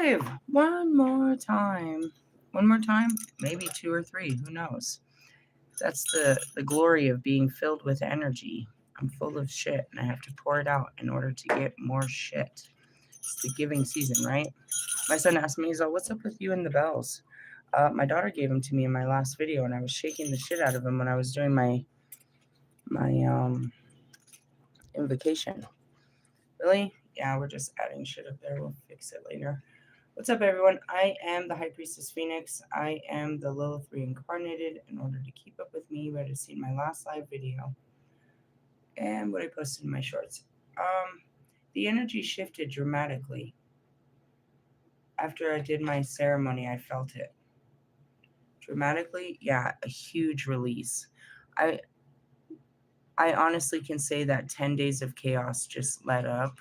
live one more time. One more time? Maybe 2 or 3. Who knows? That's the glory of being filled with energy. I'm full of shit, and I have to pour it out in order to get more shit. It's the giving season, right? My son asked me, he's like, what's up with you and the bells? My daughter gave them to me in my last video, and I was shaking the shit out of them when I was doing my invocation. Really? Yeah, we're just adding shit up there. We'll fix it later. What's up, everyone? I am the High Priestess Phoenix. I am the Lilith reincarnated. In order to keep up with me, you better see my last live video and what I posted in my shorts. The energy shifted dramatically. After I did my ceremony, I felt it. Dramatically, yeah, a huge release. I honestly can say that 10 days of chaos just let up,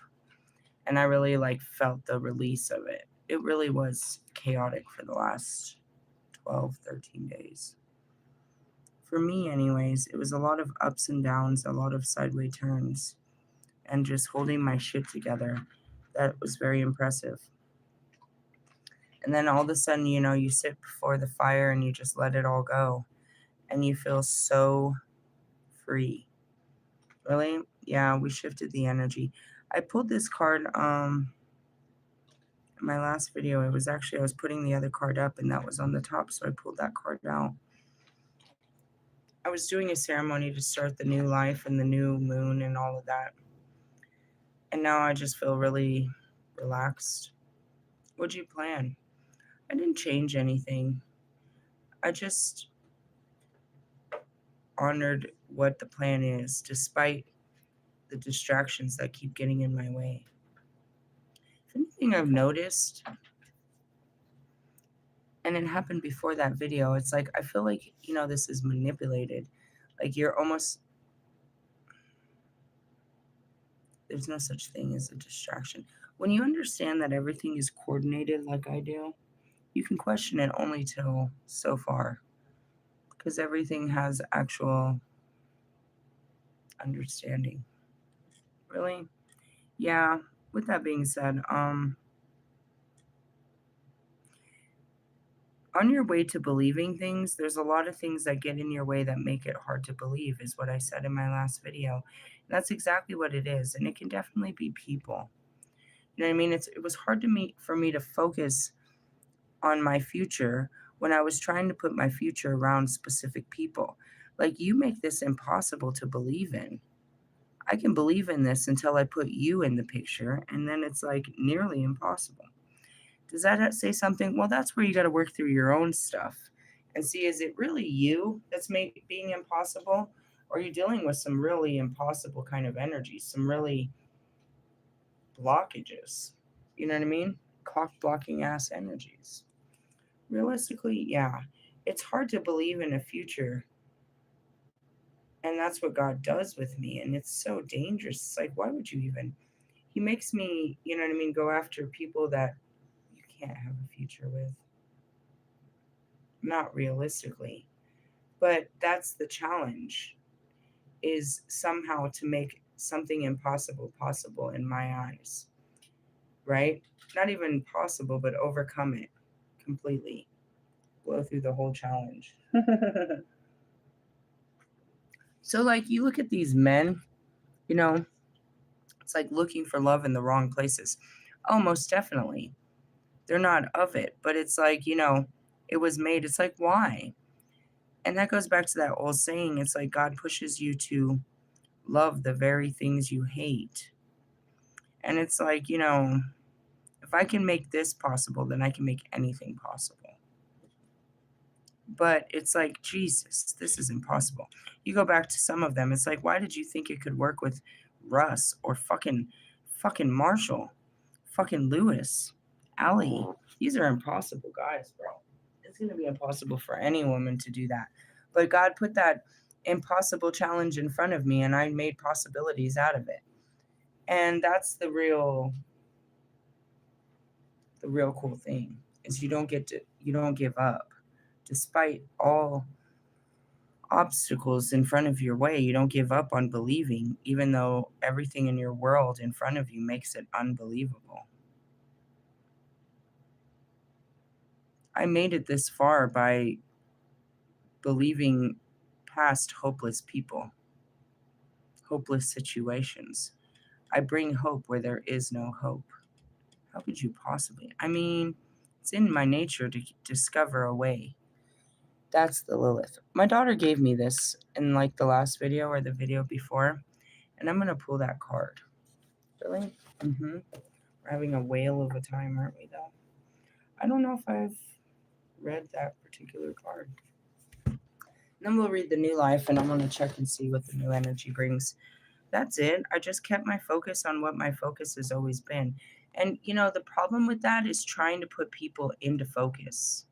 and I really felt the release of it. It really was chaotic for the last 12, 13 days. For me, anyways, it was a lot of ups and downs, a lot of sideways turns, and just holding my shit together. That was very impressive. And then all of a sudden, you sit before the fire and you just let it all go. And you feel so free. Really? Yeah, we shifted the energy. I pulled this card in my last video. It was actually, I was putting the other card up and that was on the top, so I pulled that card out. I was doing a ceremony to start the new life and the new moon and all of that. And now I just feel really relaxed. What'd you plan? I didn't change anything. I just honored what the plan is, despite the distractions that keep getting in my way. If anything I've noticed, and it happened before that video, it's like, I feel like, this is manipulated. Like you're almost, there's no such thing as a distraction. When you understand that everything is coordinated like I do, you can question it only till so far. Because everything has actual understanding. Really? Yeah. With that being said, on your way to believing things, there's a lot of things that get in your way that make it hard to believe, is what I said in my last video. And that's exactly what it is. And it can definitely be people. You know what I mean? It was hard for me to focus on my future when I was trying to put my future around specific people. Like, you make this impossible to believe in. I can believe in this until I put you in the picture, and then it's like nearly impossible. Does that say something? Well, that's where you got to work through your own stuff and see, is it really you that's being impossible? Or are you dealing with some really impossible kind of energy, some really blockages? You know what I mean? Cock blocking ass energies. Realistically, yeah. It's hard to believe in a future. And that's what God does with me. And it's so dangerous. It's like, why would you even? He makes me, you know what I mean, go after people that you can't have a future with. Not realistically. But that's the challenge, is somehow to make something impossible possible in my eyes. Right? Not even possible, but overcome it completely. Blow through the whole challenge. So, you look at these men, it's like looking for love in the wrong places. Oh, most definitely. They're not of it, but it's like, it was made. It's like, why? And that goes back to that old saying. It's like God pushes you to love the very things you hate. And it's like, if I can make this possible, then I can make anything possible. But it's like, Jesus, this is impossible. You go back to some of them, it's like, why did you think it could work with Russ or fucking Marshall, fucking Lewis, Allie? These are impossible guys, bro. It's going to be impossible for any woman to do that. But God put that impossible challenge in front of me, and I made possibilities out of it. And that's the real cool thing, is you don't give up. Despite all obstacles in front of your way, you don't give up on believing, even though everything in your world in front of you makes it unbelievable. I made it this far by believing past hopeless people, hopeless situations. I bring hope where there is no hope. How could you possibly? I mean, it's in my nature to discover a way. That's the Lilith. My daughter gave me this in like the last video or the video before, and I'm gonna pull that card. Really? Mm-hmm. We're having a whale of a time, aren't we, though? I don't know if I've read that particular card. Then we'll read the new life, and I'm gonna check and see what the new energy brings. That's it. I just kept my focus on what my focus has always been. And, you know, the problem with that is trying to put people into focus.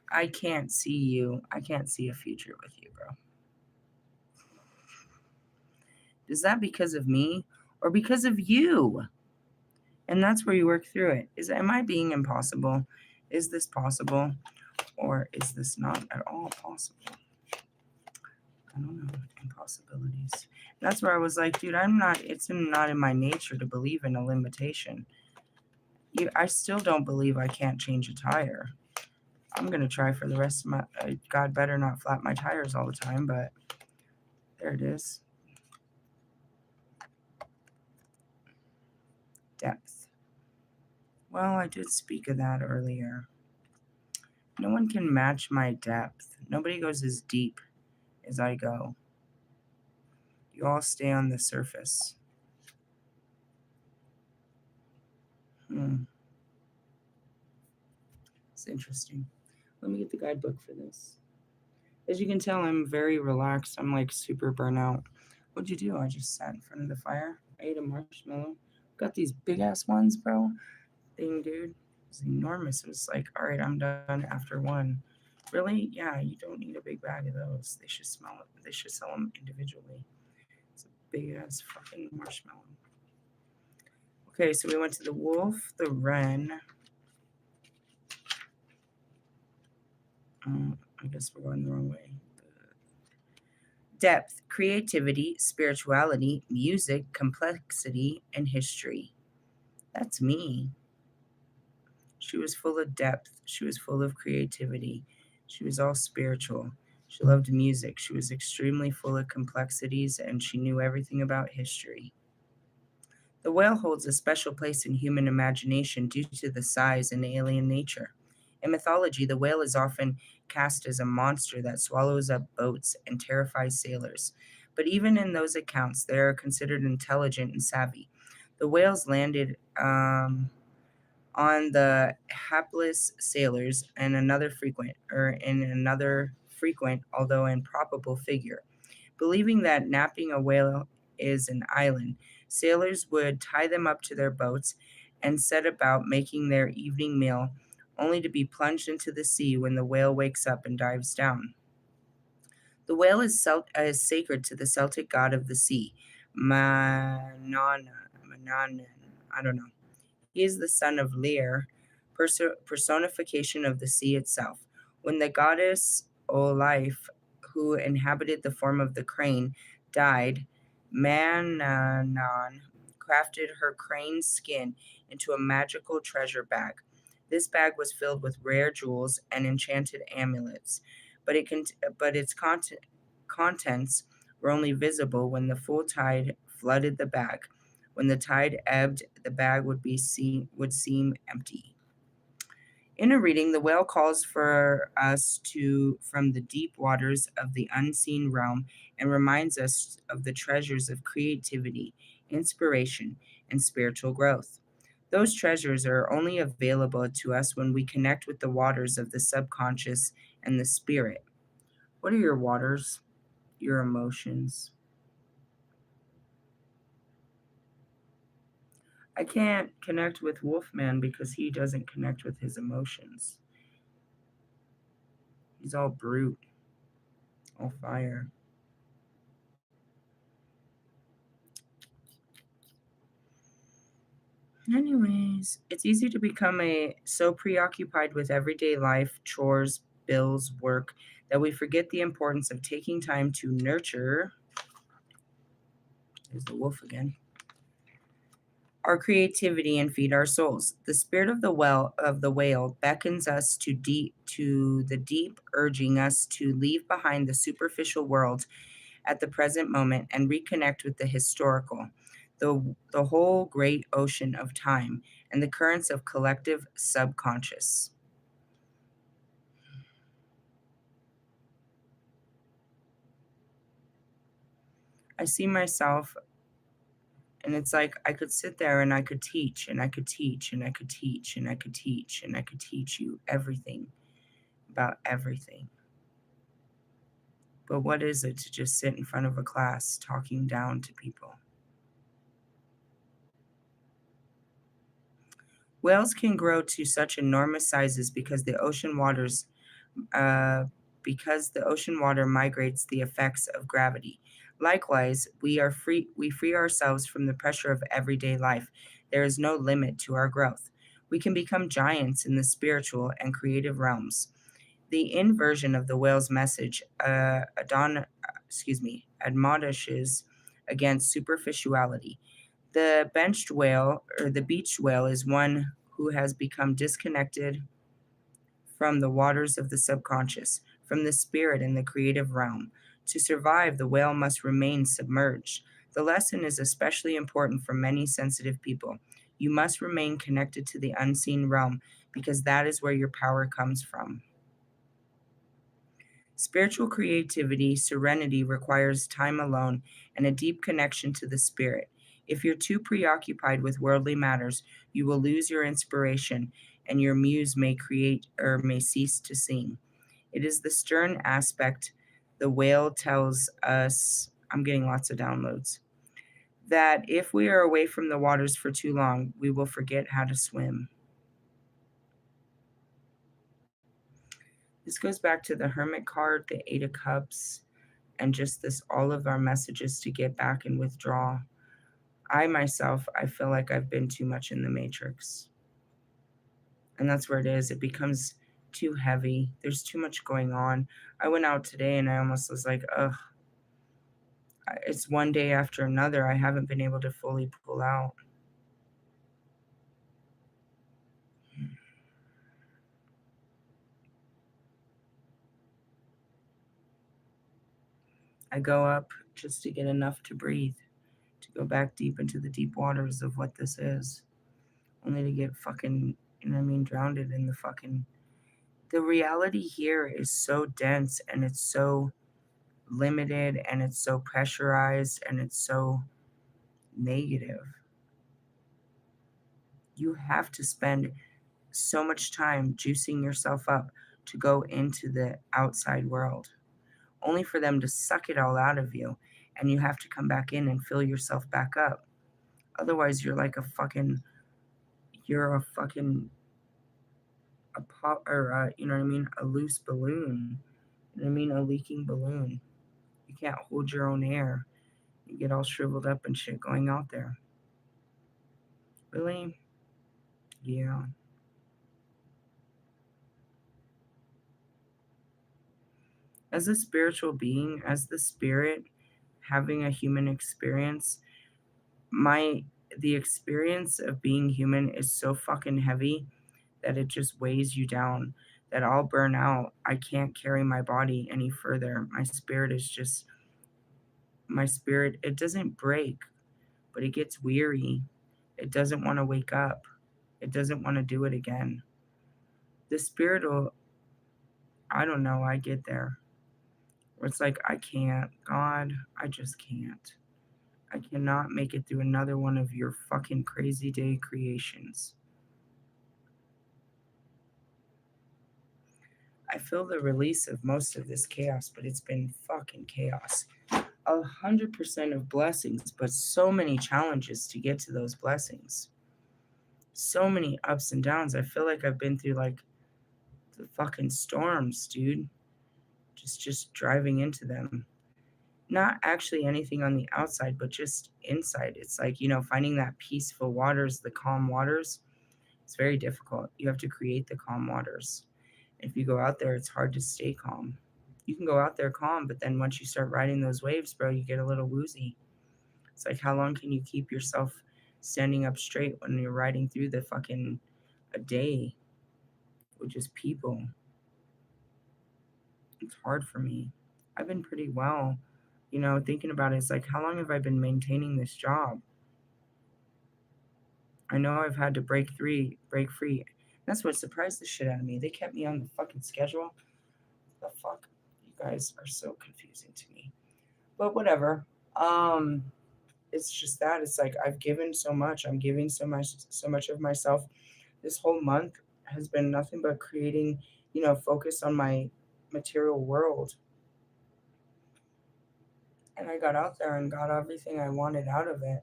I can't see you. I can't see a future with you, bro. Is that because of me or because of you? And that's where you work through it. Am I being impossible? Is this possible? Or is this not at all possible? I don't know. Impossibilities. That's where I was like, dude, it's not in my nature to believe in a limitation. I still don't believe I can't change a tire. I'm going to try for the rest of my, God better not flap my tires all the time, but there it is. Depth. Well, I did speak of that earlier. No one can match my depth. Nobody goes as deep as I go. You all stay on the surface. It's interesting. Let me get the guidebook for this. As you can tell, I'm very relaxed. I'm like super burnout. What'd you do? I just sat in front of the fire. I ate a marshmallow. Got these big ass ones, bro. Thing, dude. It's enormous. It was like, all right, I'm done after one. Really? Yeah, you don't need a big bag of those. They should smell it. They should sell them individually. It's a big ass fucking marshmallow. Okay, so we went to the wolf, the wren. I guess we're going the wrong way. Depth, creativity, spirituality, music, complexity, and history. That's me. She was full of depth. She was full of creativity. She was all spiritual. She loved music. She was extremely full of complexities, and she knew everything about history. The whale holds a special place in human imagination due to the size and alien nature. In mythology, the whale is often cast as a monster that swallows up boats and terrifies sailors. But even in those accounts, they are considered intelligent and savvy. The whales landed on the hapless sailors and in another frequent, although improbable figure. Believing that napping a whale is an island, sailors would tie them up to their boats and set about making their evening meal, only to be plunged into the sea when the whale wakes up and dives down. The whale is sacred to the Celtic god of the sea, Manannan. I don't know. He is the son of Lear, personification of the sea itself. When the goddess Olaf, who inhabited the form of the crane, died, Manannan crafted her crane's skin into a magical treasure bag. This bag was filled with rare jewels and enchanted amulets, but its contents were only visible when the full tide flooded the bag. When the tide ebbed, the bag would seem empty. In a reading, the whale calls for us from the deep waters of the unseen realm and reminds us of the treasures of creativity, inspiration, and spiritual growth. Those treasures are only available to us when we connect with the waters of the subconscious and the spirit. What are your waters? Your emotions. I can't connect with Wolfman because he doesn't connect with his emotions. He's all brute, all fire. Anyways, it's easy to become so preoccupied with everyday life, chores, bills, work, that we forget the importance of taking time to nurture. There's the wolf again. our creativity and feed our souls. The spirit of the whale beckons us to the deep, urging us to leave behind the superficial world at the present moment and reconnect with the historical, the whole great ocean of time and the currents of collective subconscious. I see myself, and it's like I could sit there and I could teach and I could teach and I could teach and I could teach and I could teach you everything about everything. But what is it to just sit in front of a class talking down to people? Whales can grow to such enormous sizes uh, because the ocean water migrates the effects of gravity. Likewise, we free ourselves from the pressure of everyday life. There is no limit to our growth. We can become giants in the spiritual and creative realms. The inversion of the whale's message admonishes against superficiality. The beached whale is one who has become disconnected from the waters of the subconscious, from the spirit in the creative realm. To survive, the whale must remain submerged. The lesson is especially important for many sensitive people. You must remain connected to the unseen realm because that is where your power comes from. Spiritual creativity, serenity requires time alone and a deep connection to the spirit. If you're too preoccupied with worldly matters, you will lose your inspiration and your muse may create or may cease to sing. It is the stern aspect the whale tells us. I'm getting lots of downloads. That if we are away from the waters for too long, we will forget how to swim. This goes back to the Hermit card, the Eight of Cups, and just this all of our messages to get back and withdraw. I feel like I've been too much in the matrix. And that's where it is. It becomes too heavy. There's too much going on. I went out today and I almost was like, ugh, it's one day after another. I haven't been able to fully pull out. I go up just to get enough to breathe, to go back deep into the deep waters of what this is, only to get fucking, you know what I mean, drowned in the fucking. The reality here is so dense and it's so limited and it's so pressurized and it's so negative. You have to spend so much time juicing yourself up to go into the outside world, only for them to suck it all out of you. And you have to come back in and fill yourself back up. Otherwise, you're a fucking, a pop, or you know what I mean? A loose balloon. You know what I mean? A leaking balloon. You can't hold your own air. You get all shriveled up and shit going out there. Really? Yeah. As a spiritual being, as the spirit having a human experience, my the experience of being human is so fucking heavy that it just weighs you down, that I'll burn out. I can't carry my body any further. My spirit, it doesn't break, but it gets weary. It doesn't want to wake up. It doesn't want to do it again. The spirit will, I don't know, I get there. Where it's like, I can't, God, I just can't. I cannot make it through another one of your fucking crazy day creations. I feel the release of most of this chaos, but it's been fucking chaos. 100% of blessings, but so many challenges to get to those blessings. So many ups and downs. I feel like I've been through like the fucking storms, dude. Just driving into them. Not actually anything on the outside, but just inside. It's like, finding that peaceful waters, the calm waters. It's very difficult. You have to create the calm waters. If you go out there, it's hard to stay calm. You can go out there calm, but then once you start riding those waves, bro, you get a little woozy. It's like, how long can you keep yourself standing up straight when you're riding through the fucking a day with just people. It's hard for me. I've been pretty well, thinking about it. It's like, how long have I been maintaining this job? I know I've had to break free. That's what surprised the shit out of me. They kept me on the fucking schedule. The fuck? You guys are so confusing to me. But whatever. It's just that it's like I've given so much. I'm giving so much of myself. This whole month has been nothing but creating, focus on my material world. And I got out there and got everything I wanted out of it.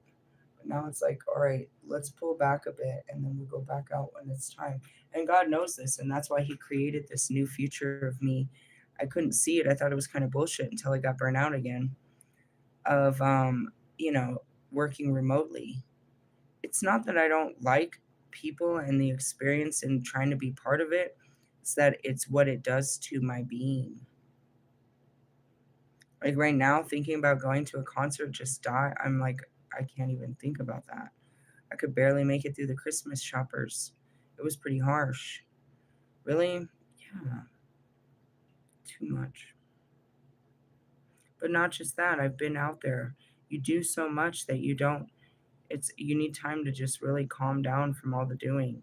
But now it's like, all right, let's pull back a bit and then we'll go back out when it's time. And God knows this, and that's why He created this new future of me. I couldn't see it. I thought it was kind of bullshit until I got burnt out again of working remotely. It's not that I don't like people and the experience and trying to be part of it. It's that it's what it does to my being. Like right now, thinking about going to a concert just die. I'm like, I can't even think about that. I could barely make it through the Christmas shoppers. It was pretty harsh. Really? Yeah. Too much. But not just that. I've been out there. You do so much that you need time to just really calm down from all the doing.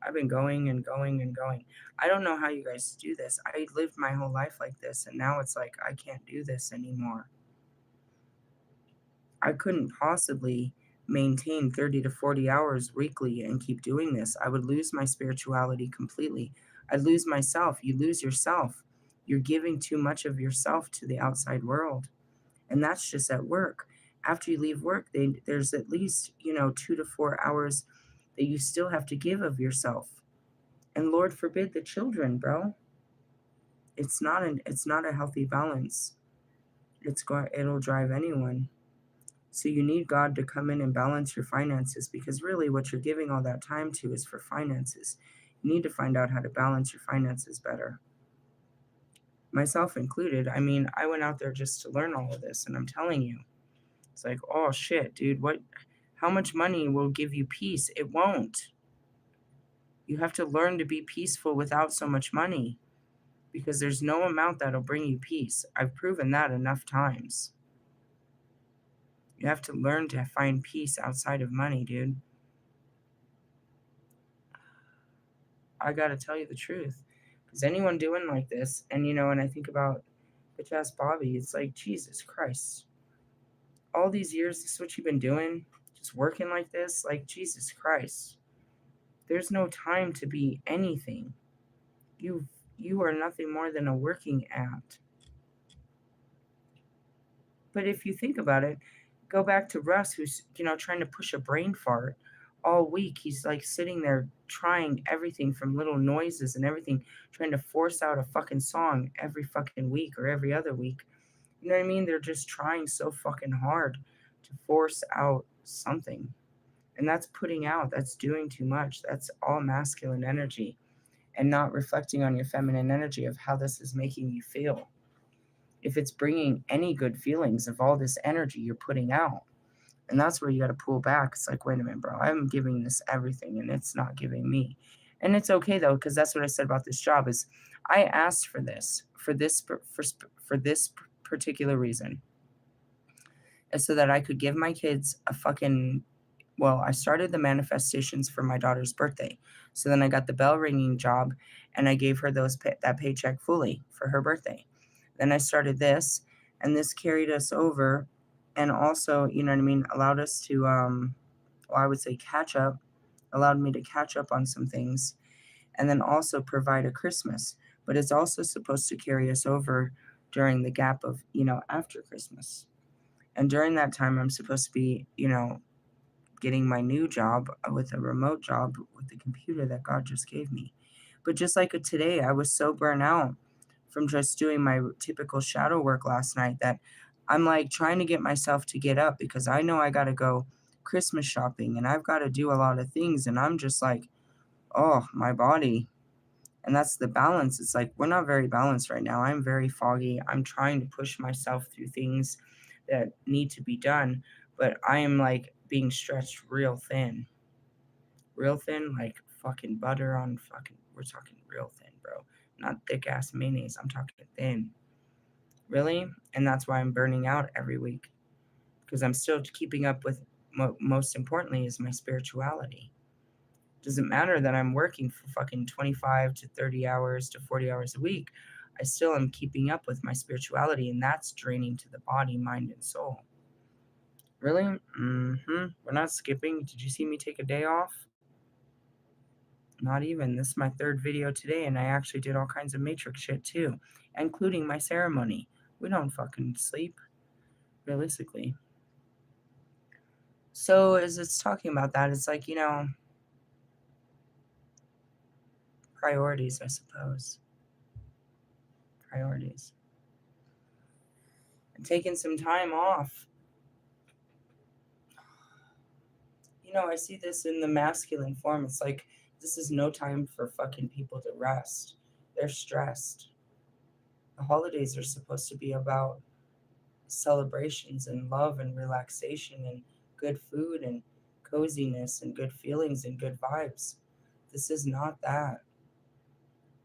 I've been going and going and going. I don't know how you guys do this. I lived my whole life like this, and now it's like I can't do this anymore. I couldn't possibly maintain 30 to 40 hours weekly and keep doing this. I would lose my spirituality completely. I'd lose myself. You lose yourself. You're giving too much of yourself to the outside world. And that's just at work. After you leave work, there's at least, 2 to 4 hours that you still have to give of yourself. And Lord forbid the children, bro. It's not a healthy balance. It'll drive anyone. So you need God to come in and balance your finances, because really what you're giving all that time to is for finances. You need to find out how to balance your finances better. Myself included. I mean, I went out there just to learn all of this, and I'm telling you, it's like, oh shit, dude, how much money will give you peace? It won't. You have to learn to be peaceful without so much money, because there's no amount that'll bring you peace. I've proven that enough times. You have to learn to find peace outside of money, dude. I gotta tell you the truth. Because anyone doing like this, and and I think about bitch ass Bobby, it's like, Jesus Christ. All these years, this is what you've been doing? Just working like this? Like, Jesus Christ. There's no time to be anything. You are nothing more than a working act. But if you think about it, go back to Russ, who's, trying to push a brain fart all week. He's like sitting there trying everything from little noises and everything, trying to force out a fucking song every fucking week or every other week. You know what I mean? They're just trying so fucking hard to force out something. And that's putting out, that's doing too much. That's all masculine energy and not reflecting on your feminine energy of how this is making you feel. If it's bringing any good feelings of all this energy you're putting out. And that's where you got to pull back. It's like, wait a minute, bro, I'm giving this everything and it's not giving me. And it's okay though, because that's what I said about this job is I asked for this particular reason. And so that I could give my kids a fucking, I started the manifestations for my daughter's birthday. So then I got the bell ringing job and I gave her that paycheck fully for her birthday. Then I started this, and this carried us over, and also, allowed us to, I would say allowed me to catch up on some things, and then also provide a Christmas. But it's also supposed to carry us over during the gap of, after Christmas. And during that time, I'm supposed to be, getting my new job with a remote job with the computer that God just gave me. But just like today, I was so burnt out from just doing my typical shadow work last night that I'm like trying to get myself to get up, because I know I got to go Christmas shopping and I've got to do a lot of things. And I'm just like, oh, my body. And that's the balance. It's like, we're not very balanced right now. I'm very foggy. I'm trying to push myself through things that need to be done. But I am like being stretched real thin. Real thin, like fucking butter on fucking, we're talking real thin, bro. Not thick ass mayonnaise. I'm talking thin. Really? And that's why I'm burning out every week. Because I'm still keeping up with, most importantly, is my spirituality. Doesn't matter that I'm working for fucking 25 to 30 hours to 40 hours a week. I still am keeping up with my spirituality, and that's draining to the body, mind, and soul. Really? We're not skipping. Did you see me take a day off? Not even. This is my third video today, and I actually did all kinds of matrix shit too, including my ceremony. We don't fucking sleep, realistically. So as it's talking about that, it's like, priorities, I suppose. Priorities. And taking some time off. I see this in the masculine form. It's like, this is no time for fucking people to rest. They're stressed. The holidays are supposed to be about celebrations and love and relaxation and good food and coziness and good feelings and good vibes. This is not that.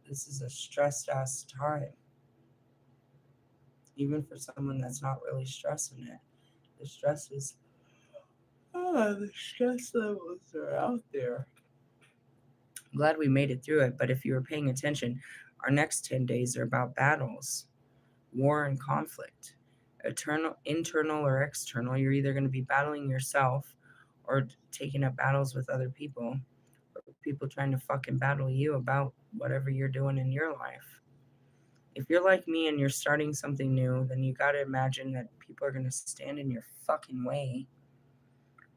This is a stressed ass time. Even for someone that's not really stressing it. The stress is, the stress levels are out there. I'm glad we made it through it, but if you were paying attention, our next 10 days are about battles, war and conflict, internal or external. You're either going to be battling yourself or taking up battles with other people, or people trying to fucking battle you about whatever you're doing in your life. If you're like me and you're starting something new, then you got to imagine that people are going to stand in your fucking way.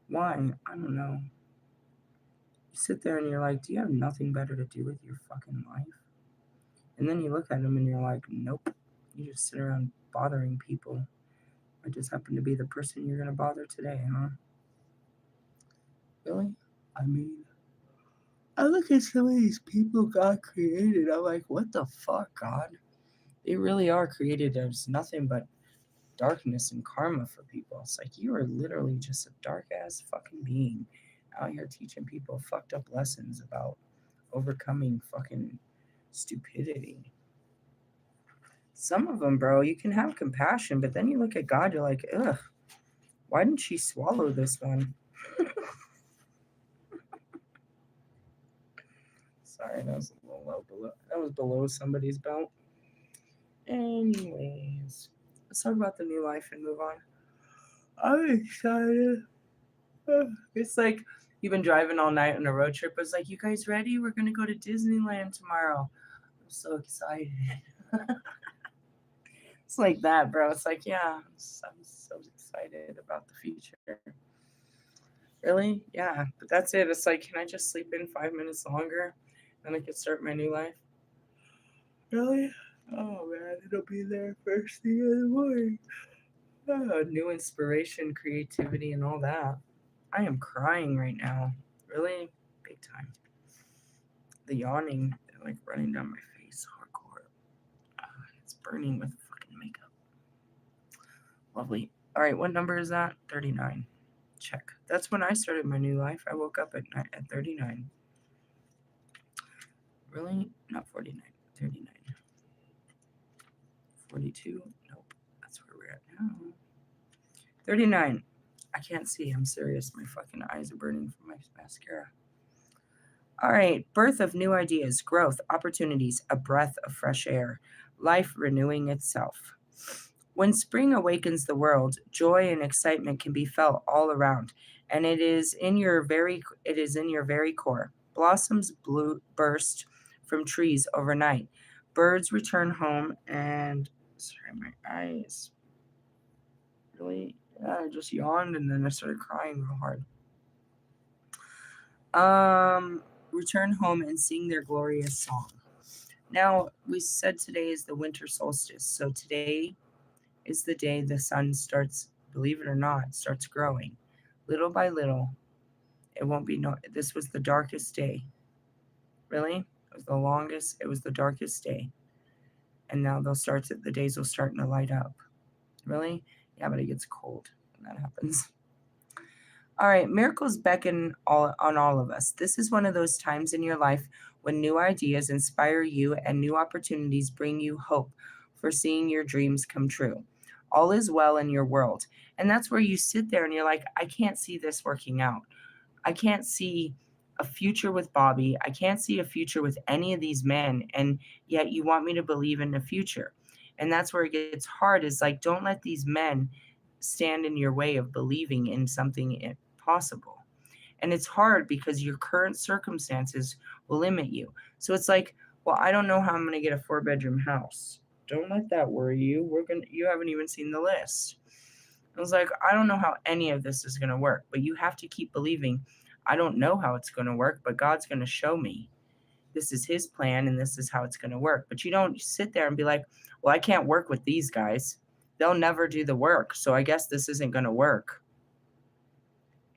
Why? I don't know. You sit there and you're like, do you have nothing better to do with your fucking life? And then you look at them and you're like, nope. You just sit around bothering people. I just happen to be the person you're going to bother today, huh? Really? I mean, I look at some of these people God created. I'm like, what the fuck, God? They really are created as nothing but darkness and karma for people. It's like, you are literally just a dark ass fucking being out here teaching people fucked up lessons about overcoming fucking stupidity. Some of them, bro, you can have compassion, but then you look at God, you're like, ugh, why didn't she swallow this one? Sorry, that was a little low below. That was below somebody's belt. Anyways, let's talk about the new life and move on. I'm excited. It's like you've been driving all night on a road trip. It's like, you guys ready? We're gonna go to Disneyland tomorrow. I'm so excited. It's like that, bro. It's like, yeah, I'm so excited about the future. Really? Yeah. But that's it. It's like, can I just sleep in 5 minutes longer? Then I can start my new life. Really? Oh man, it'll be there first thing in the morning. New inspiration, creativity, and all that. I am crying right now. Really? Big time. The yawning, like running down my face, hardcore. It's burning with fucking makeup. Lovely. All right, what number is that? 39. Check. That's when I started my new life. I woke up at 39. Really? Not 49. 39. 42? Nope. That's where we're at now. 39. I can't see. I'm serious. My fucking eyes are burning from my mascara. All right. Birth of new ideas, growth, opportunities, a breath of fresh air, life renewing itself. When spring awakens the world, joy and excitement can be felt all around, and it is in your very core. Blossoms burst from trees overnight. Birds return home, and sorry, my eyes. Really? Yeah, I just yawned and then I started crying real hard. Return home and sing their glorious song. Now, we said today is the winter solstice, so today is the day the sun starts, believe it or not, starts growing. Little by little, it won't be, this was the darkest day. Really? It was the longest, it was the darkest day. And now the days will start to light up. Really? Yeah, but it gets cold when that happens. All right, miracles beckon on all of us. This is one of those times in your life when new ideas inspire you and new opportunities bring you hope for seeing your dreams come true. All is well in your world. And that's where you sit there and you're like, I can't see this working out. I can't see a future with Bobby. I can't see a future with any of these men. And yet you want me to believe in the future. And that's where it gets hard is like, don't let these men stand in your way of believing in something possible. And it's hard because your current circumstances will limit you. So it's like, well, I don't know how I'm going to get a 4-bedroom house. Don't let that worry you. You haven't even seen the list. I was like, I don't know how any of this is going to work, but you have to keep believing. I don't know how it's going to work, but God's going to show me. This is his plan and this is how it's going to work. But you don't sit there and be like, well, I can't work with these guys. They'll never do the work. So I guess this isn't going to work.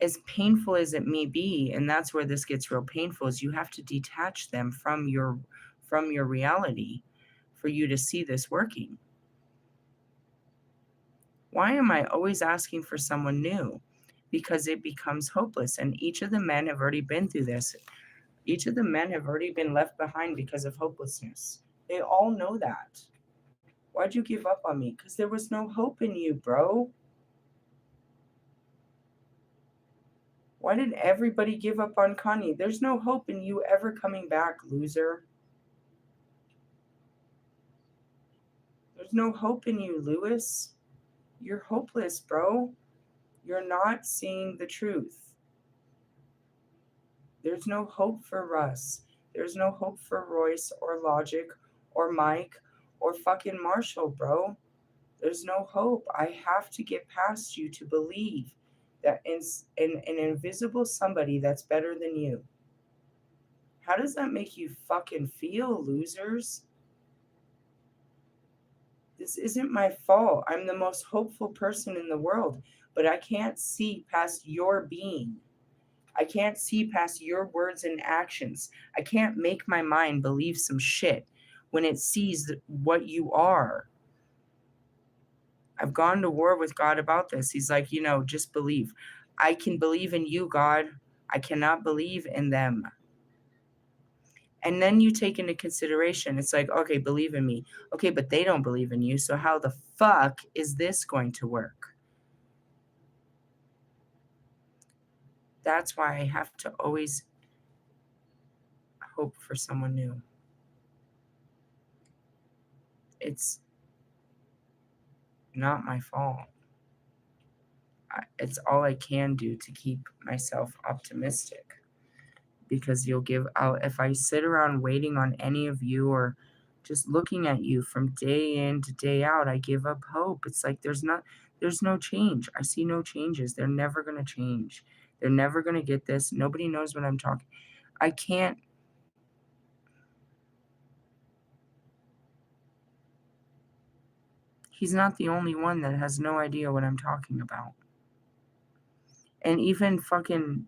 As painful as it may be, and that's where this gets real painful, is you have to detach them from your reality for you to see this working. Why am I always asking for someone new? Because it becomes hopeless. And each of the men have already been through this. Each of the men have already been left behind because of hopelessness. They all know that. Why'd you give up on me? Because there was no hope in you, bro. Why did everybody give up on Connie? There's no hope in you ever coming back, loser. There's no hope in you, Lewis. You're hopeless, bro. You're not seeing the truth. There's no hope for Russ. There's no hope for Royce or Logic or Mike or fucking Marshall, bro. There's no hope. I have to get past you to believe that in an invisible somebody that's better than you. How does that make you fucking feel, losers? This isn't my fault. I'm the most hopeful person in the world, but I can't see past your being. I can't see past your words and actions. I can't make my mind believe some shit when it sees what you are. I've gone to war with God about this. He's like, just believe. I can believe in you, God. I cannot believe in them. And then you take into consideration, it's like, okay, believe in me. Okay, but they don't believe in you. So how the fuck is this going to work? That's why I have to always hope for someone new. It's not my fault. It's all I can do to keep myself optimistic. Because you'll give out, if I sit around waiting on any of you or just looking at you from day in to day out, I give up hope. It's like there's no change. I see no changes. They're never going to change. They're never going to get this. Nobody knows what I'm talking. I can't. He's not the only one that has no idea what I'm talking about. And even fucking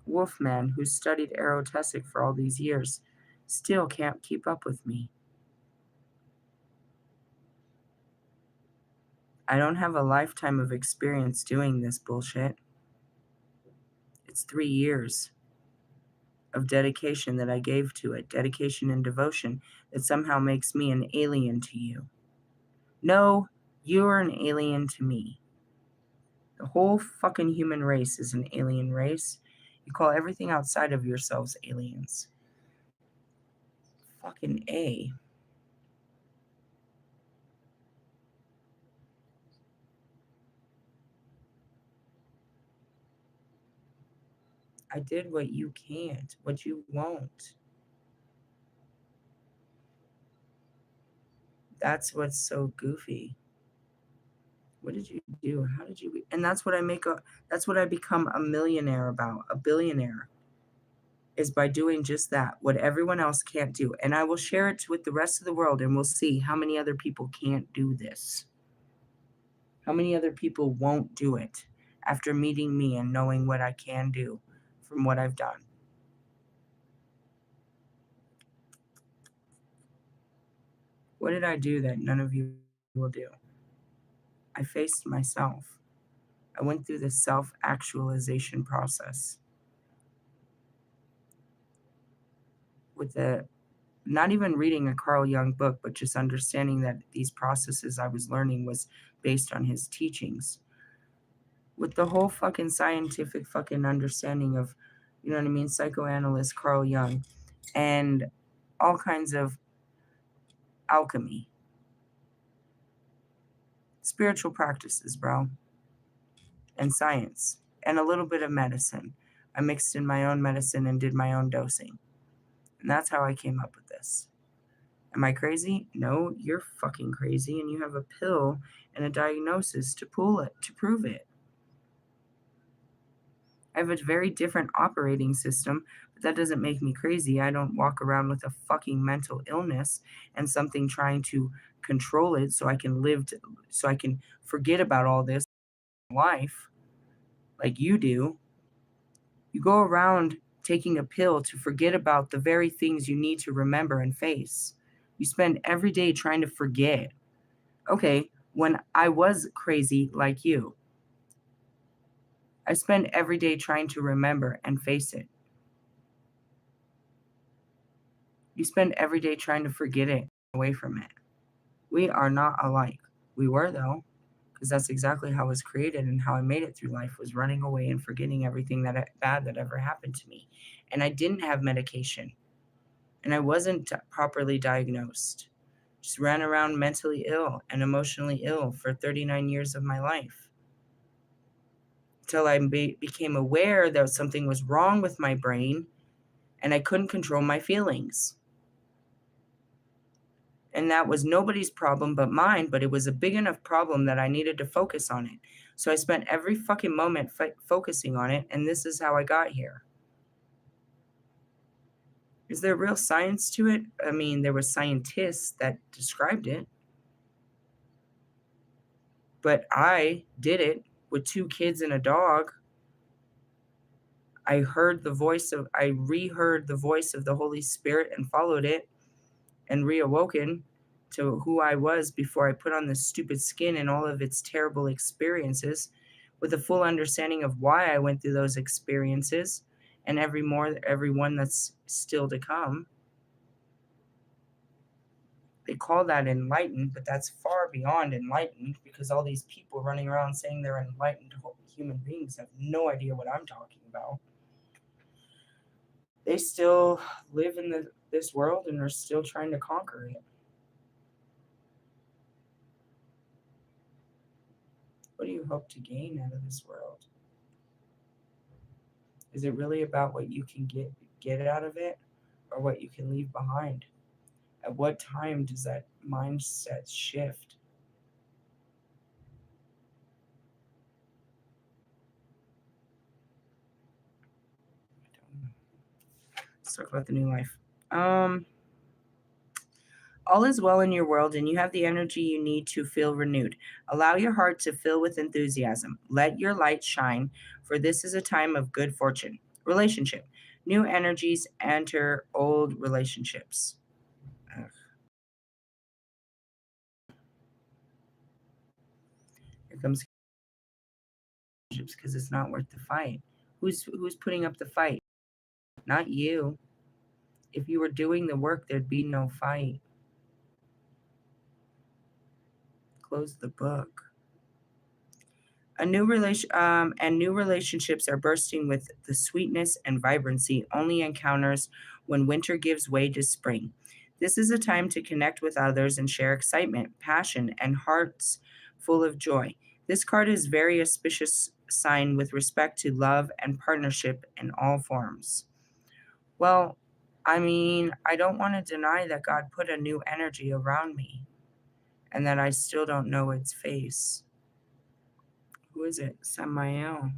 Wolfman, who studied aerotessic for all these years, still can't keep up with me. I don't have a lifetime of experience doing this bullshit. It's 3 years of dedication that I gave to it, dedication and devotion that somehow makes me an alien to you. No, you're an alien to me. The whole fucking human race is an alien race. You call everything outside of yourselves aliens. Fucking A. I did what you can't, what you won't. That's what's so goofy. What did you do? How did you? And that's what that's what I become a millionaire about, a billionaire, is by doing just that, what everyone else can't do. And I will share it with the rest of the world and we'll see how many other people can't do this. How many other people won't do it after meeting me and knowing what I can do from what I've done. What did I do that none of you will do? I faced myself. I went through the self-actualization process with the not even reading a Carl Jung book, but just understanding that these processes I was learning was based on his teachings. With the whole fucking scientific fucking understanding of, you know what I mean, psychoanalyst Carl Jung and all kinds of alchemy, spiritual practices, bro, and science, and a little bit of medicine. I mixed in my own medicine and did my own dosing. And that's how I came up with this. Am I crazy? No, you're fucking crazy, and you have a pill and a diagnosis to prove it. I have a very different operating system, but that doesn't make me crazy. I don't walk around with a fucking mental illness and something trying to control it so I can forget about all this life like you do. You go around taking a pill to forget about the very things you need to remember and face. You spend every day trying to forget. Okay, when I was crazy like you, I spend every day trying to remember and face it. You spend every day trying to forget it, away from it. We are not alike. We were, though, because that's exactly how I was created and how I made it through life, was running away and forgetting everything bad that ever happened to me. And I didn't have medication, and I wasn't properly diagnosed. Just ran around mentally ill and emotionally ill for 39 years of my life. Until I became aware that something was wrong with my brain and I couldn't control my feelings. And that was nobody's problem but mine, but it was a big enough problem that I needed to focus on it. So I spent every fucking moment focusing on it, and this is how I got here. Is there real science to it? I mean, there were scientists that described it, but I did it with 2 kids and a dog. I reheard the voice of the Holy Spirit and followed it and reawoken to who I was before I put on this stupid skin and all of its terrible experiences, with a full understanding of why I went through those experiences and every one that's still to come. They call that enlightened, but that's far beyond enlightened, because all these people running around saying they're enlightened human beings have no idea what I'm talking about. They still live in this world and are still trying to conquer it. What do you hope to gain out of this world? Is it really about what you can get out of it, or what you can leave behind? At what time does that mindset shift? I don't know. Let's talk about the new life. All is well in your world, and you have the energy you need to feel renewed. Allow your heart to fill with enthusiasm. Let your light shine, for this is a time of good fortune. Relationship. New energies enter old relationships. Ugh. Here comes because it's not worth the fight. Who's putting up the fight? Not you. If you were doing the work, there'd be no fight. Close the book. New relationships are bursting with the sweetness and vibrancy only encounters when winter gives way to spring. This is a time to connect with others and share excitement, passion, and hearts full of joy. This card is very auspicious sign with respect to love and partnership in all forms. Well, I mean, I don't want to deny that God put a new energy around me and that I still don't know its face. Who is it? Samael.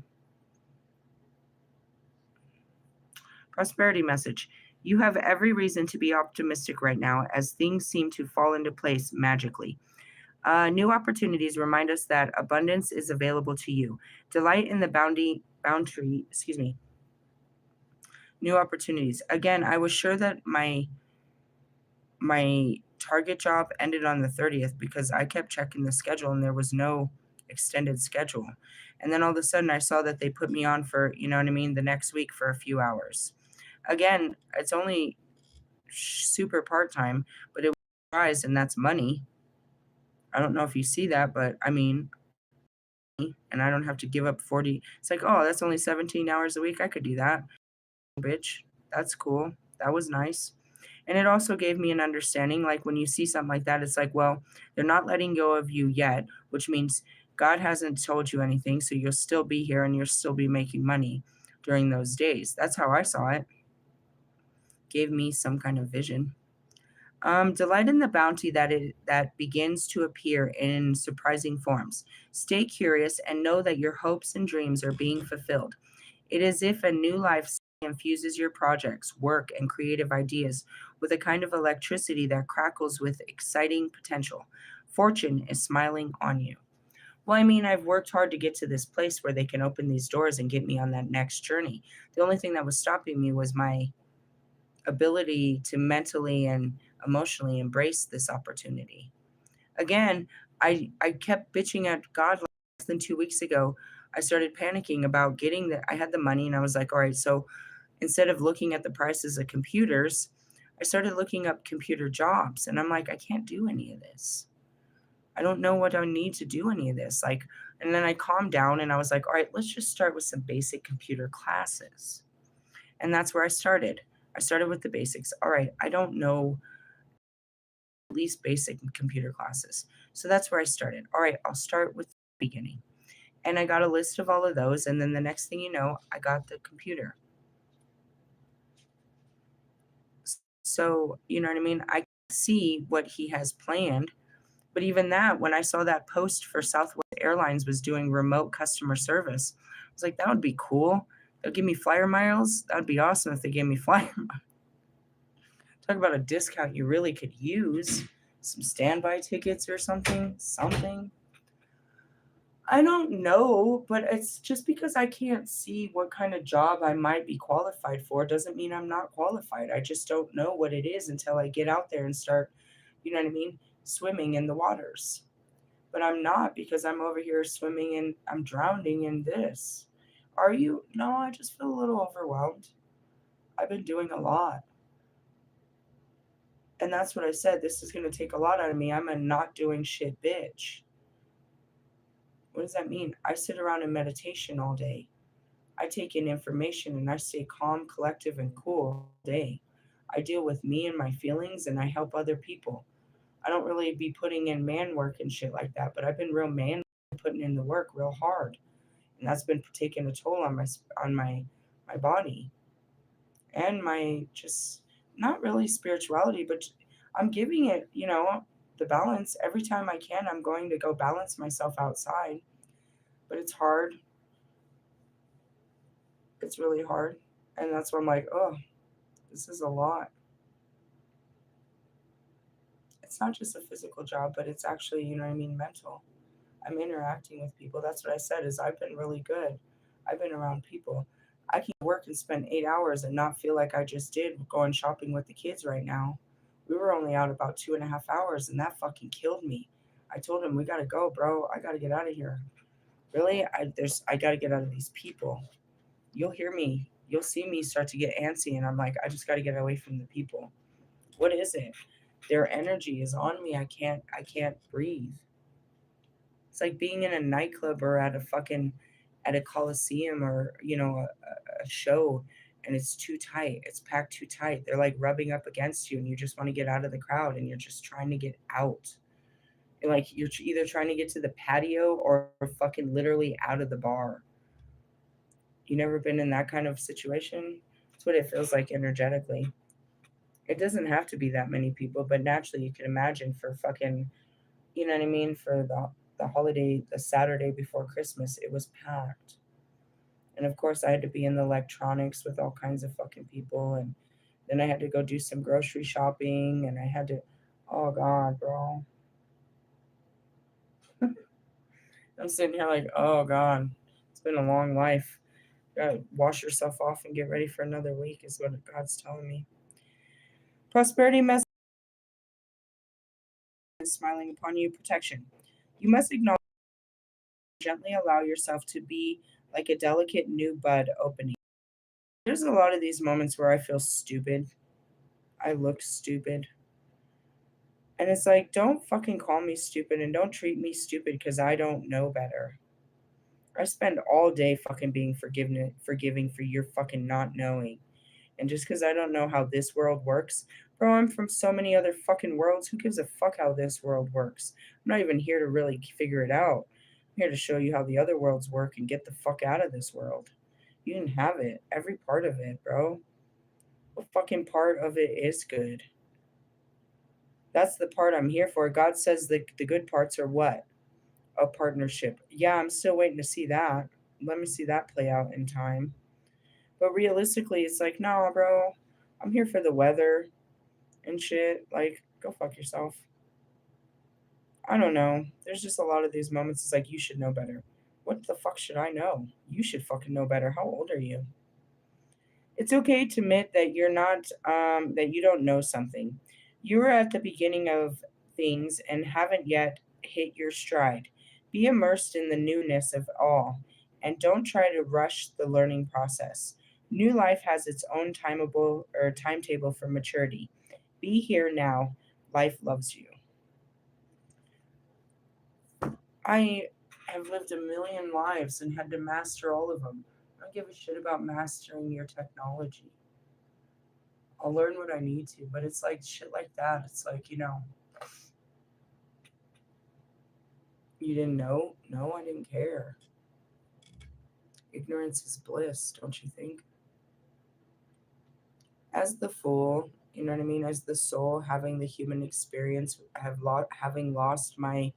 Prosperity message. You have every reason to be optimistic right now as things seem to fall into place magically. New opportunities remind us that abundance is available to you. Delight in the boundary, new opportunities. Again, I was sure that my target job ended on the 30th because I kept checking the schedule and there was no extended schedule. And then all of a sudden I saw that they put me on for, you know what I mean, the next week for a few hours. Again, it's only super part-time, but it was rise and that's money. I don't know if you see that, but I mean, and I don't have to give up 40. It's like, oh, that's only 17 hours a week. I could do that. Bitch. That's cool. That was nice. And it also gave me an understanding, like when you see something like that, it's like, well, they're not letting go of you yet, which means God hasn't told you anything. So you'll still be here and you'll still be making money during those days. That's how I saw it. Gave me some kind of vision. Delight in the bounty that begins to appear in surprising forms. Stay curious and know that your hopes and dreams are being fulfilled. It is as if a new life infuses your projects, work, and creative ideas with a kind of electricity that crackles with exciting potential. Fortune is smiling on you. Well, I mean, I've worked hard to get to this place where they can open these doors and get me on that next journey. The only thing that was stopping me was my ability to mentally and emotionally embrace this opportunity. Again, I kept bitching at God less than 2 weeks ago. I started panicking about getting the I had the money and I was like, all right, so instead of looking at the prices of computers, I started looking up computer jobs and I'm like, I can't do any of this. I don't know what I need to do any of this. Like, and then I calmed down and I was like, all right, let's just start with some basic computer classes. And that's where I started. I started with the basics. All right, I don't know at least basic computer classes. So that's where I started. All right, I'll start with the beginning. And I got a list of all of those. And then the next thing you know, I got the computer. So, you know what I mean? I see what he has planned. But even that, when I saw that post for Southwest Airlines was doing remote customer service, I was like, that would be cool. They'll give me flyer miles. That would be awesome if they gave me flyer miles. Talk about a discount you really could use. Some standby tickets or something. Something. I don't know, but it's just because I can't see what kind of job I might be qualified for doesn't mean I'm not qualified. I just don't know what it is until I get out there and start, you know what I mean, swimming in the waters. But I'm not because I'm over here swimming and I'm drowning in this. Are you? No, I just feel a little overwhelmed. I've been doing a lot. And that's what I said. This is going to take a lot out of me. I'm a not doing shit bitch. What does that mean? I sit around in meditation all day. I take in information and I stay calm, collective, and cool all day. I deal with me and my feelings and I help other people. I don't really be putting in man work and shit like that, but I've been real man putting in the work real hard. And that's been taking a toll on my body and my just not really spirituality, but I'm giving it, the balance every time I can. I'm going to go balance myself outside, but it's hard. It's really hard. And that's why I'm like, oh, this is a lot. It's not just a physical job, but it's actually, you know what I mean, mental. I'm interacting with people. That's what I said is I've been really good. I've been around people. I can work and spend 8 hours and not feel like I just did going shopping with the kids right now. We were only out about 2.5 hours and that fucking killed me. I told him we gotta go, bro. I gotta get out of here. Really? I gotta get out of these people. You'll hear me. You'll see me start to get antsy and I'm like, I just gotta get away from the people. What is it? Their energy is on me. I can't breathe. It's like being in a nightclub or at a coliseum or a show, and it's too tight. It's packed too tight. They're like rubbing up against you, and you just want to get out of the crowd, and you're just trying to get out. And like you're either trying to get to the patio or fucking literally out of the bar. You never been in that kind of situation? That's what it feels like energetically. It doesn't have to be that many people, but naturally you can imagine for fucking, you know what I mean, for the holiday, the Saturday before Christmas, it was packed. And of course, I had to be in the electronics with all kinds of fucking people. And then I had to go do some grocery shopping. And I had to, oh God, bro. I'm sitting here like, oh God, it's been a long life. You gotta wash yourself off and get ready for another week, is what God's telling me. Prosperity message is smiling upon you, protection. You must acknowledge gently allow yourself to be like a delicate new bud opening. There's a lot of these moments where I feel stupid. I look stupid. And it's like, don't fucking call me stupid and don't treat me stupid because I don't know better. I spend all day fucking being forgiving for your fucking not knowing. And just because I don't know how this world works, bro, I'm from so many other fucking worlds. Who gives a fuck how this world works? I'm not even here to really figure it out. I'm here to show you how the other worlds work and get the fuck out of this world. You can have it. Every part of it, bro. What fucking part of it is good? That's the part I'm here for. God says the good parts are what? A partnership. Yeah, I'm still waiting to see that. Let me see that play out in time. But realistically, it's like, nah, bro. I'm here for the weather and shit. Like, go fuck yourself. I don't know. There's just a lot of these moments. It's like, you should know better. What the fuck should I know? You should fucking know better. How old are you? It's okay to admit that you're not, that you don't know something. You're at the beginning of things and haven't yet hit your stride. Be immersed in the newness of all and don't try to rush the learning process. New life has its own timetable for maturity. Be here now. Life loves you. I have lived a million lives and had to master all of them. I don't give a shit about mastering your technology. I'll learn what I need to, but it's like shit like that. It's like, you didn't know? No, I didn't care. Ignorance is bliss, don't you think? As the fool, you know what I mean? As the soul having the human experience, having lost my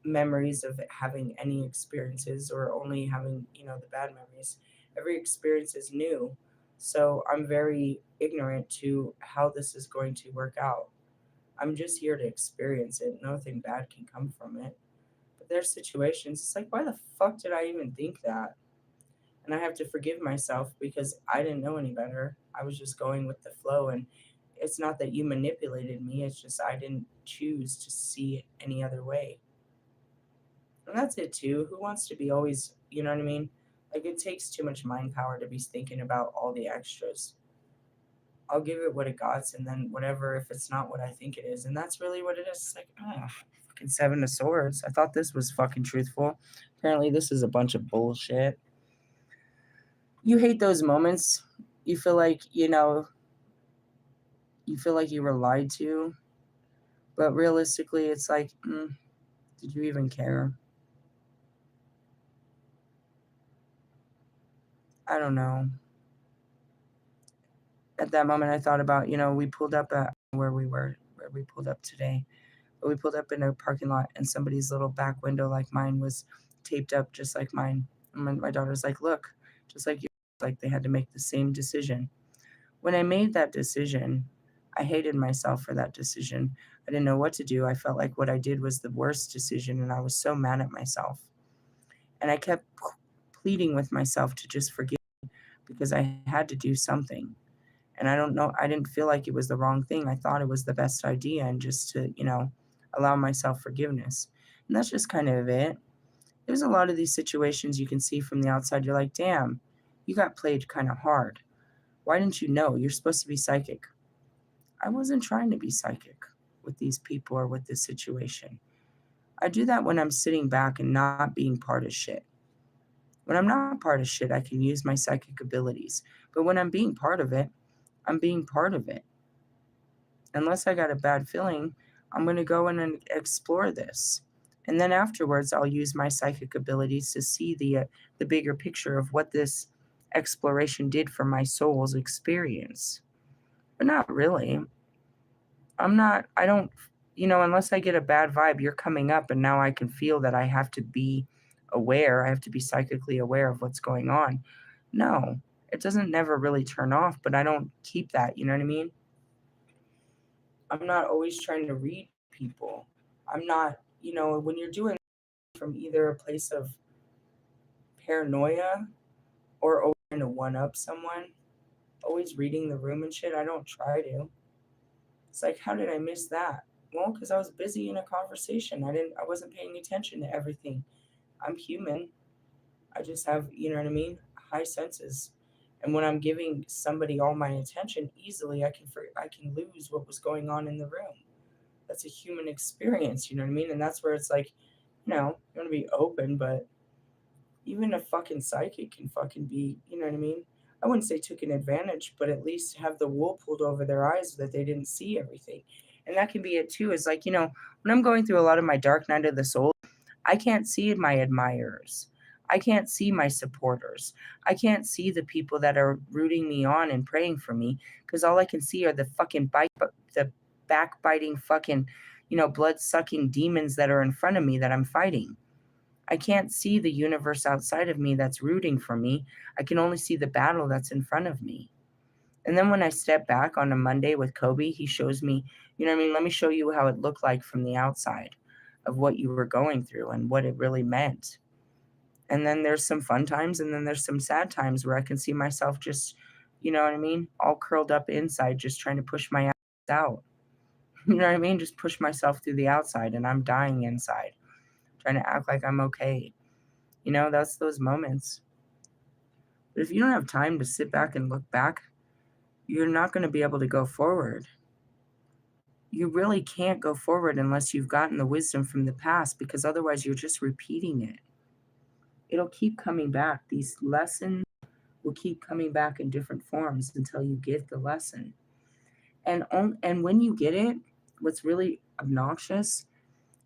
memories of having any experiences or only having, the bad memories. Every experience is new. So I'm very ignorant to how this is going to work out. I'm just here to experience it. Nothing bad can come from it. But there's situations, it's like, why the fuck did I even think that? And I have to forgive myself because I didn't know any better. I was just going with the flow. And it's not that you manipulated me, it's just I didn't choose to see it any other way. And that's it too. Who wants to be always, you know what I mean? Like it takes too much mind power to be thinking about all the extras. I'll give it what it got, and then whatever if it's not what I think it is. And that's really what it is. It's like, fucking Seven of Swords. I thought this was fucking truthful. Apparently this is a bunch of bullshit. You hate those moments. You feel like, you feel like you were lied to. But realistically, it's like, did you even care? I don't know. At that moment, I thought about, we pulled up at where we pulled up today. But we pulled up in a parking lot and somebody's little back window, like mine, was taped up just like mine. And my daughter's like, look, just like you, like they had to make the same decision. When I made that decision, I hated myself for that decision. I didn't know what to do. I felt like what I did was the worst decision and I was so mad at myself. And I kept pleading with myself to just forgive because I had to do something. And I don't know, I didn't feel like it was the wrong thing. I thought it was the best idea and just to, allow myself forgiveness. And that's just kind of it. There's a lot of these situations you can see from the outside. You're like, damn, you got played kind of hard. Why didn't you know? You're supposed to be psychic. I wasn't trying to be psychic with these people or with this situation. I do that when I'm sitting back and not being part of shit. When I'm not part of shit, I can use my psychic abilities. But when I'm being part of it, I'm being part of it. Unless I got a bad feeling, I'm going to go in and explore this. And then afterwards, I'll use my psychic abilities to see the bigger picture of what this exploration did for my soul's experience. But not really. I don't, unless I get a bad vibe, you're coming up and now I can feel that I have to be aware. I have to be psychically aware of what's going on. No, it doesn't never really turn off, but I don't keep that. You know what I mean? I'm not always trying to read people. I'm not, when you're doing from either a place of paranoia or always trying to one up someone, always reading the room and shit, I don't try to. It's like, how did I miss that? Well, because I was busy in a conversation. I wasn't paying attention to everything I'm human. I just have, you know what I mean, high senses. And when I'm giving somebody all my attention, easily I can lose what was going on in the room. That's a human experience, you know what I mean? And that's where it's like, you want to be open, but even a fucking psychic can fucking be, you know what I mean? I wouldn't say taken advantage, but at least have the wool pulled over their eyes so that they didn't see everything. And that can be it too. Is like, when I'm going through a lot of my dark night of the soul, I can't see my admirers. I can't see my supporters. I can't see the people that are rooting me on and praying for me, because all I can see are the backbiting fucking, blood sucking demons that are in front of me that I'm fighting. I can't see the universe outside of me that's rooting for me. I can only see the battle that's in front of me. And then when I step back on a Monday with Kobe, he shows me, you know what I mean? Let me show you how it looked like from the outside of what you were going through and what it really meant. And then there's some fun times, and then there's some sad times where I can see myself just, you know what I mean? All curled up inside, just trying to push my ass out. You know what I mean? Just push myself through the outside, and I'm dying inside, trying to act like I'm okay. That's those moments. But if you don't have time to sit back and look back, you're not going to be able to go forward. You really can't go forward unless you've gotten the wisdom from the past, because otherwise you're just repeating it. It'll keep coming back. These lessons will keep coming back in different forms until you get the lesson. And when you get it, what's really obnoxious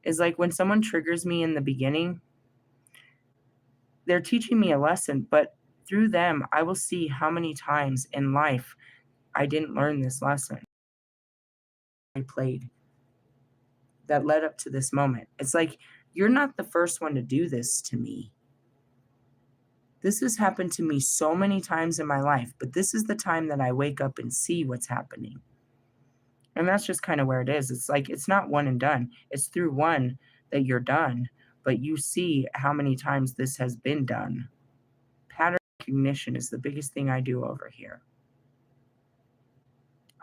is like when someone triggers me in the beginning, they're teaching me a lesson, but through them, I will see how many times in life I didn't learn this lesson I played that led up to this moment. It's like, you're not the first one to do this to me. This has happened to me so many times in my life, but this is the time that I wake up and see what's happening. And that's just kind of where it is. It's like, it's not one and done. It's through one that you're done, but you see how many times this has been done. Pattern recognition is the biggest thing I do over here.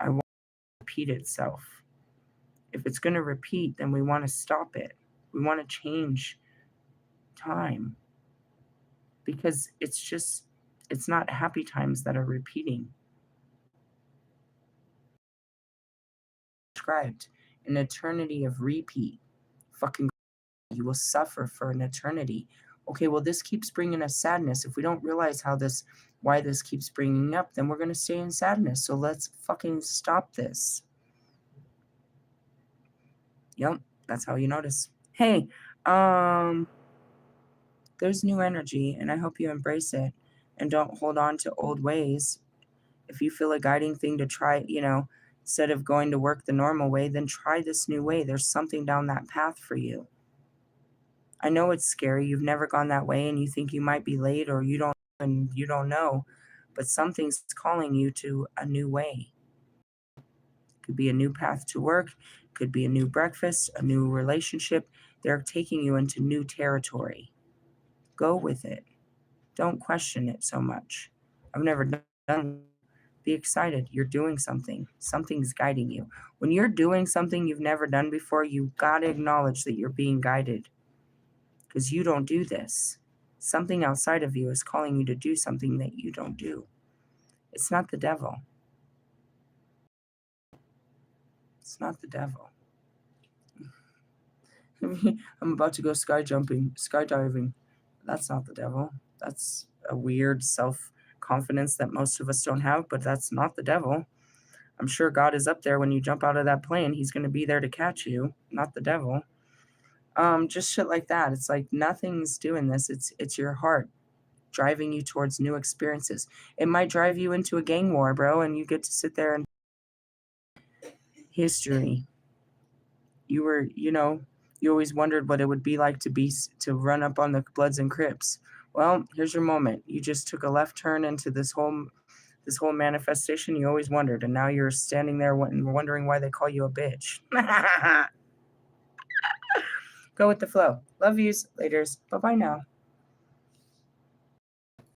I want it to repeat itself. If it's going to repeat, then we want to stop it. We want to change time, because it's not happy times that are repeating. Described an eternity of repeat. Fucking, you will suffer for an eternity. Okay, well, this keeps bringing us sadness. If we don't realize why this keeps bringing up, then we're going to stay in sadness. So let's fucking stop this. Yep, that's how you notice. Hey, there's new energy, and I hope you embrace it and don't hold on to old ways. If you feel a guiding thing to try, instead of going to work the normal way, then try this new way. There's something down that path for you. I know it's scary. You've never gone that way, and you think you might be late, or you don't know, but something's calling you to a new way. Could be a new path to work, could be a new breakfast, a new relationship. They're taking you into new territory. Go with it. Don't question it so much. I've never done. Be excited. You're doing something. Something's guiding you. When you're doing something you've never done before, you got to acknowledge that you're being guided, because you don't do this. Something outside of you is calling you to do something that you don't do. It's not the devil. It's not the devil. I'm about to go skydiving. That's not the devil. That's a weird self-confidence that most of us don't have, but that's not the devil. I'm sure God is up there when you jump out of that plane. He's going to be there to catch you, not the devil. Just shit like that. It's like nothing's doing this. It's your heart driving you towards new experiences. It might drive you into a gang war, bro, and you get to sit there and history. You always wondered what it would be like to run up on the Bloods and Crips. Well, here's your moment. You just took a left turn into this whole manifestation you always wondered, and now you're standing there wondering why they call you a bitch. Go with the flow. Love yous. Laters. Bye-bye now.